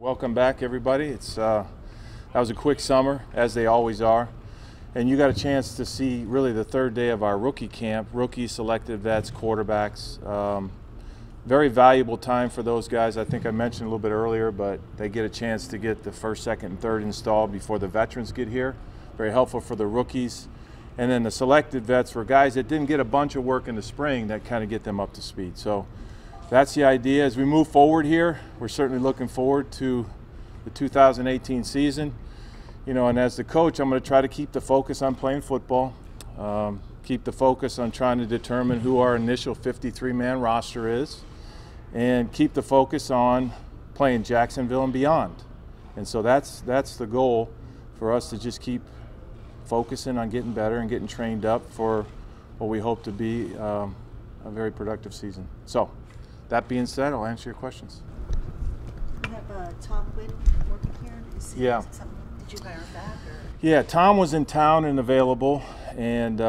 Welcome back, everybody. That was a quick summer, as they always are. And you got a chance to see really the third day of our rookie camp, rookie selected vets, quarterbacks. Very valuable time for those guys. I think I mentioned a little bit earlier, but they get a chance to get the first, second, and third installed before the veterans get here. Very helpful for the rookies. And then the selected vets were guys that didn't get a bunch of work in the spring that kind of get them up to speed. So that's the idea. As we move forward here, we're certainly looking forward to the 2018 season. You know, and as the coach, I'm going to try to keep the focus on playing football, keep the focus on trying to determine who our initial 53-man roster is, and keep the focus on playing Jacksonville and beyond. And so that's the goal for us, to just keep focusing on getting better and getting trained up for what we hope to be a very productive season. So, that being said, I'll answer your questions. You have Tom Quinn working here? Yeah. Did you hire back? Or? Yeah, Tom was in town and available, and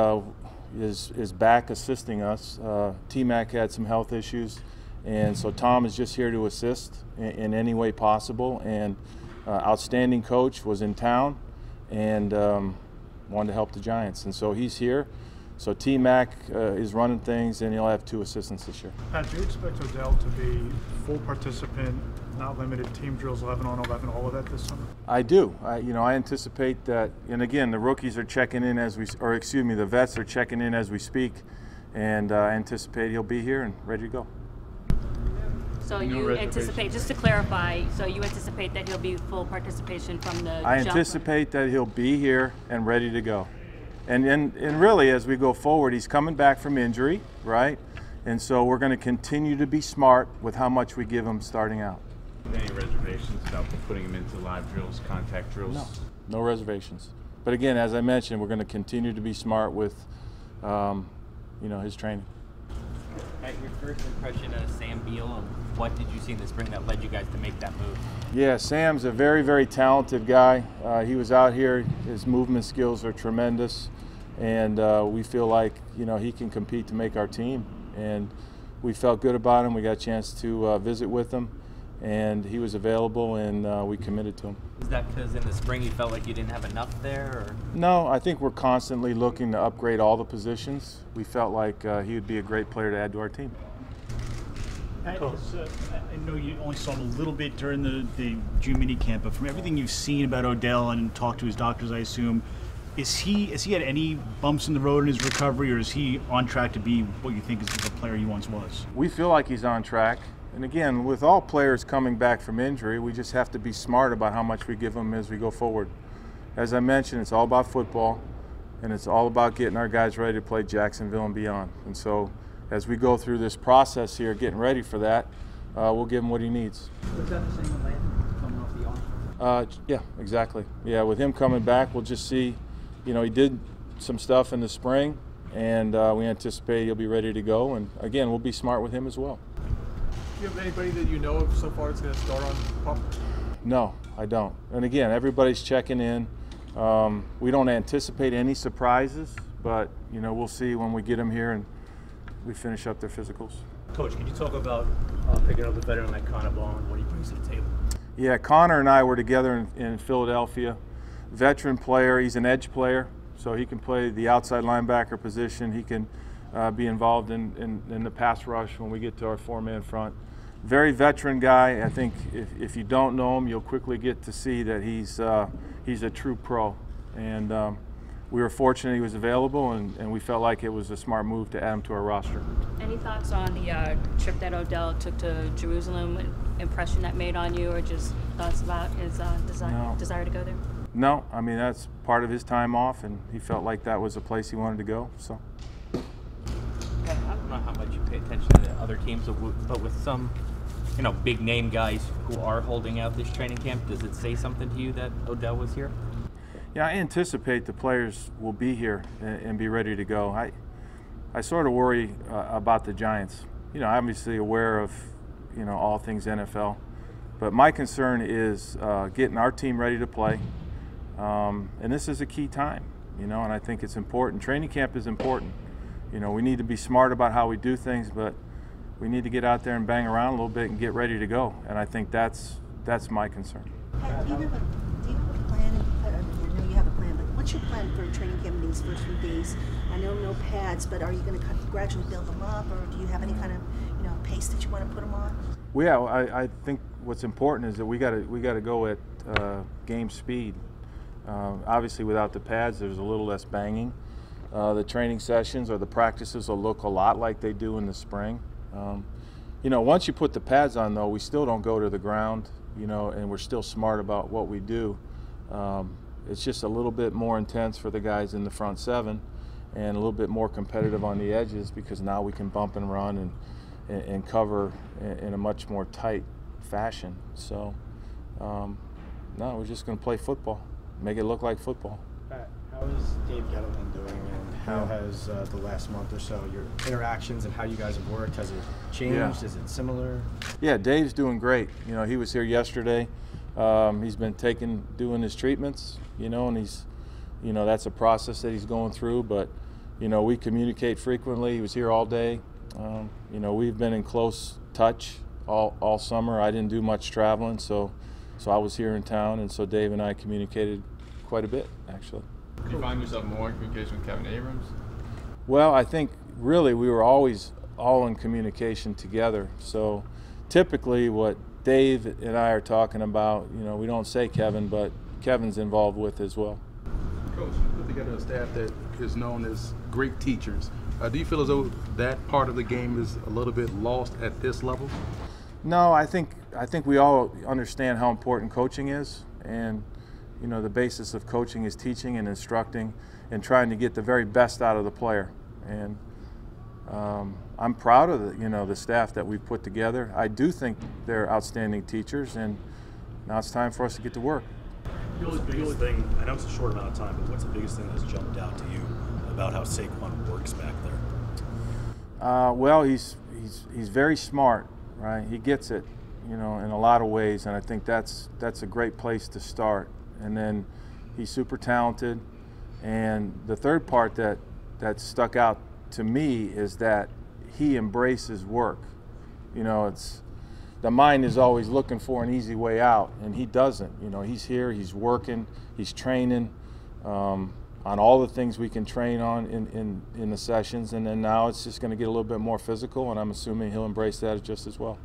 is back assisting us. T-Mac had some health issues, and so Tom is just here to assist in any way possible. And outstanding coach was in town and wanted to help the Giants, and so he's here. So T-Mac is running things, and he'll have 2 assistants this year. Pat, do you expect Odell to be full participant, not limited, team drills 11 on 11, all of that this summer? I do. I anticipate that, and again, the rookies are checking in the vets are checking in as we speak, and I anticipate he'll be here and ready to go. So you anticipate, just to clarify, so you anticipate that he'll be full participation from the I anticipate that he'll be here and ready to go. And really, as we go forward, he's coming back from injury, right? And so we're going to continue to be smart with how much we give him starting out. Any reservations about putting him into live drills, contact drills? No reservations. But again, as I mentioned, we're going to continue to be smart with, his training. At your first impression of Sam Beal, what did you see in the spring that led you guys to make that move? Yeah, Sam's a very, very talented guy. He was out here. His movement skills are tremendous, and we feel like he can compete to make our team. And we felt good about him. We got a chance to visit with him, and he was available, and we committed to him. Is that because in the spring you felt like you didn't have enough there? Or? No, I think we're constantly looking to upgrade all the positions. We felt like he would be a great player to add to our team. I know you only saw him a little bit during the June mini camp, but from everything you've seen about Odell and talked to his doctors, I assume, has he had any bumps in the road in his recovery, or is he on track to be what you think is the player he once was? We feel like he's on track. And again, with all players coming back from injury, we just have to be smart about how much we give them as we go forward. As I mentioned, it's all about football, and it's all about getting our guys ready to play Jacksonville and beyond. And so as we go through this process here, getting ready for that, we'll give him what he needs. Was that the same with Landon coming off the arm? Yeah, exactly. Yeah, with him coming back, we'll just see, he did some stuff in the spring, and we anticipate he'll be ready to go. And again, we'll be smart with him as well. Do you have anybody that you know of so far that's going to start on pup? No, I don't. And again, everybody's checking in. We don't anticipate any surprises, but we'll see when we get them here and we finish up their physicals. Coach, can you talk about picking up a veteran like Connor Ball and what he brings to the table? Yeah, Connor and I were together in Philadelphia. Veteran player, he's an edge player, so he can play the outside linebacker position. He can be involved in the pass rush when we get to our 4-man front. Very veteran guy. I think if you don't know him, you'll quickly get to see that he's a true pro. And we were fortunate he was available, and we felt like it was a smart move to add him to our roster. Any thoughts on the trip that Odell took to Jerusalem, impression that made on you, or just thoughts about his desire to go there? No, I mean, that's part of his time off, and he felt like that was a place he wanted to go. So. I don't know how much you pay attention to other teams, but with some, big name guys who are holding out this training camp, does it say something to you that Odell was here? Yeah, I anticipate the players will be here and be ready to go. I sort of worry about the Giants. Obviously aware of, all things NFL, but my concern is getting our team ready to play. And this is a key time, and I think it's important. Training camp is important. We need to be smart about how we do things, but we need to get out there and bang around a little bit and get ready to go. And I think that's that's my concern. Pat, do you have a plan? I know you have a plan, but what's your plan for training camp in these first few days? I know no pads, but are you going to gradually build them up, or do you have any kind of pace that you want to put them on? Well, yeah, I think what's important is that we got to go at game speed. Obviously, without the pads, there's a little less banging. The training sessions or the practices will look a lot like they do in the spring. Once you put the pads on, though, we still don't go to the ground, and we're still smart about what we do. It's just a little bit more intense for the guys in the front seven and a little bit more competitive on the edges, because now we can bump and run and cover in a much more tight fashion. So, no, we're just going to play football, make it look like football. Pat, how is Dave Gettleman doing, and how has the last month or so, your interactions and how you guys have worked, has it changed? Yeah. Is it similar? Yeah, Dave's doing great. He was here yesterday. He's been doing his treatments, and he's, that's a process that he's going through, but, we communicate frequently. He was here all day. We've been in close touch all summer. I didn't do much traveling, so I was here in town, and so Dave and I communicated quite a bit, actually. Do you find yourself more in communication with Kevin Abrams? Well, I think really we were always all in communication together. So typically what Dave and I are talking about, we don't say Kevin, but Kevin's involved with as well. Coach, you put together a staff that is known as great teachers. Do you feel as though that part of the game is a little bit lost at this level? No, I think we all understand how important coaching is, and the basis of coaching is teaching and instructing and trying to get the very best out of the player. And I'm proud of the staff that we've put together. I do think they're outstanding teachers, and now it's time for us to get to work. What's the biggest thing, I know it's a short amount of time, but what's the biggest thing that's jumped out to you about how Saquon works back there? Well, he's very smart, right? He gets it, in a lot of ways, and I think that's a great place to start. And then he's super talented. And the third part that stuck out to me is that he embraces work. The mind is always looking for an easy way out, and he doesn't. He's here, he's working, he's training on all the things we can train on in the sessions, and then now it's just going to get a little bit more physical, and I'm assuming he'll embrace that just as well.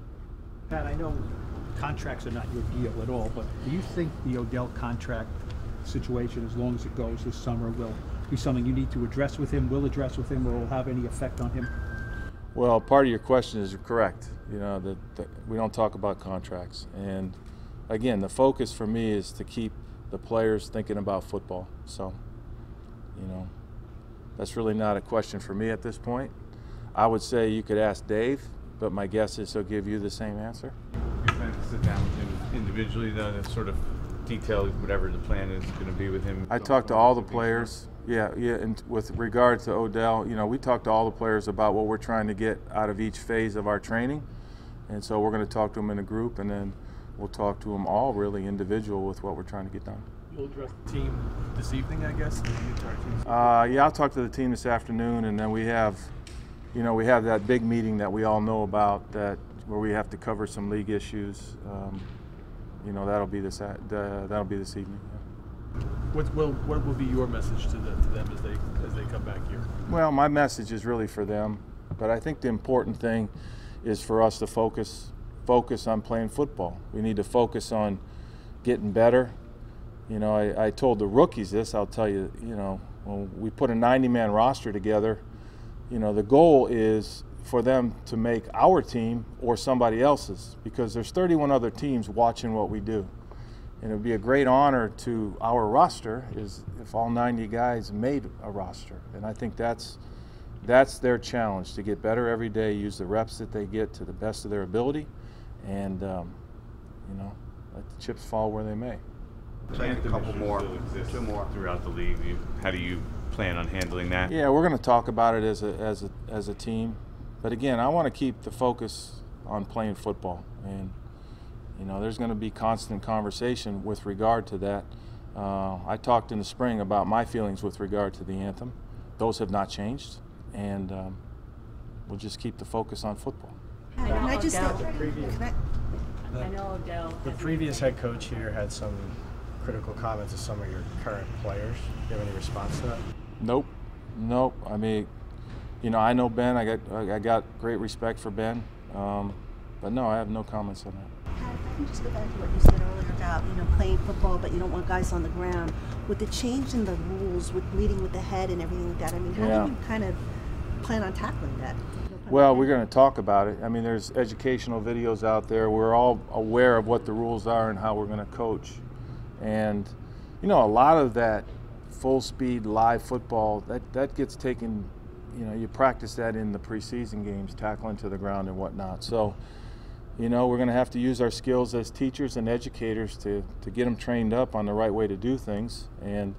Pat, I know contracts are not your deal at all, but do you think the Odell contract situation, as long as it goes this summer, will be something you need to address with him, will address with him, or will have any effect on him? Well, part of your question is correct. That we don't talk about contracts. And again, the focus for me is to keep the players thinking about football. So, that's really not a question for me at this point. I would say you could ask Dave, but my guess is he'll give you the same answer. You plan to sit down with him individually, though, to sort of detail whatever the plan is going to be with him? I talked to all the players. Yeah, and with regard to Odell, we talked to all the players about what we're trying to get out of each phase of our training. And so we're going to talk to them in a group, and then we'll talk to them all really individual with what we're trying to get done. You'll address the team this evening, I guess? Yeah, I'll talk to the team this afternoon, and then we have that big meeting that we all know about where we have to cover some league issues. That'll be this evening. Yeah. What will be your message to them as they come back here? Well, my message is really for them, but I think the important thing is for us to focus on playing football. We need to focus on getting better. I told the rookies this. I'll tell you. When we put a 90-man roster together, the goal is for them to make our team or somebody else's, because there's 31 other teams watching what we do. And it would be a great honor to our roster is if all 90 guys made a roster. And I think that's their challenge, to get better every day, use the reps that they get to the best of their ability, and let the chips fall where they may. A couple more, two more throughout the league. How do you plan on handling that? Yeah, we're going to talk about it as a team. But again, I want to keep the focus on playing football, and there's going to be constant conversation with regard to that. I talked in the spring about my feelings with regard to the anthem. Those have not changed, and we'll just keep the focus on football. Can I just I know Odell. The previous head coach here had some critical comments of some of your current players. Do you have any response to that? Nope. I mean, I know Ben. I got great respect for Ben. But no, I have no comments on that. Pat, if I can just go back to what you said earlier about playing football, but you don't want guys on the ground. With the change in the rules, with leading with the head and everything like that, I mean, how do you kind of plan on tackling that? Well, we're going to talk about it. I mean, there's educational videos out there. We're all aware of what the rules are and how we're going to coach. And, a lot of that full-speed live football, that gets taken, you practice that in the preseason games, tackling to the ground and whatnot. So, we're going to have to use our skills as teachers and educators to get them trained up on the right way to do things. And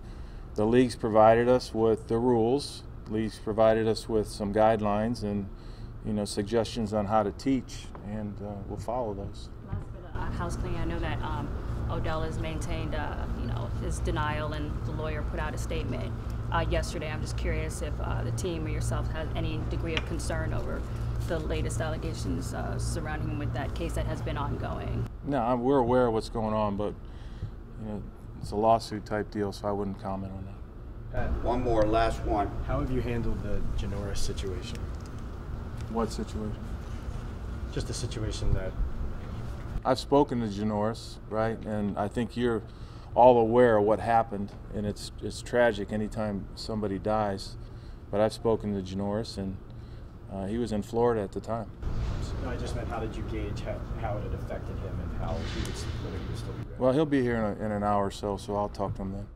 the league's provided us with the rules. The league's provided us with some guidelines and, suggestions on how to teach, and we'll follow those. Last bit of house cleaning. I know that Odell has maintained, his denial, and the lawyer put out a statement yesterday. I'm just curious if the team or yourself has any degree of concern over the latest allegations surrounding him with that case that has been ongoing. No, we're aware of what's going on, but it's a lawsuit type deal, so I wouldn't comment on that. One more, last one. How have you handled the Janoris situation? What situation? Just the situation that... I've spoken to Janoris, right, and I think you're all aware of what happened, and it's tragic anytime somebody dies. But I've spoken to Janoris, and he was in Florida at the time. No, I just meant, how did you gauge how it had affected him and how he would still be ready? Well, he'll be here in an hour or so I'll talk to him then.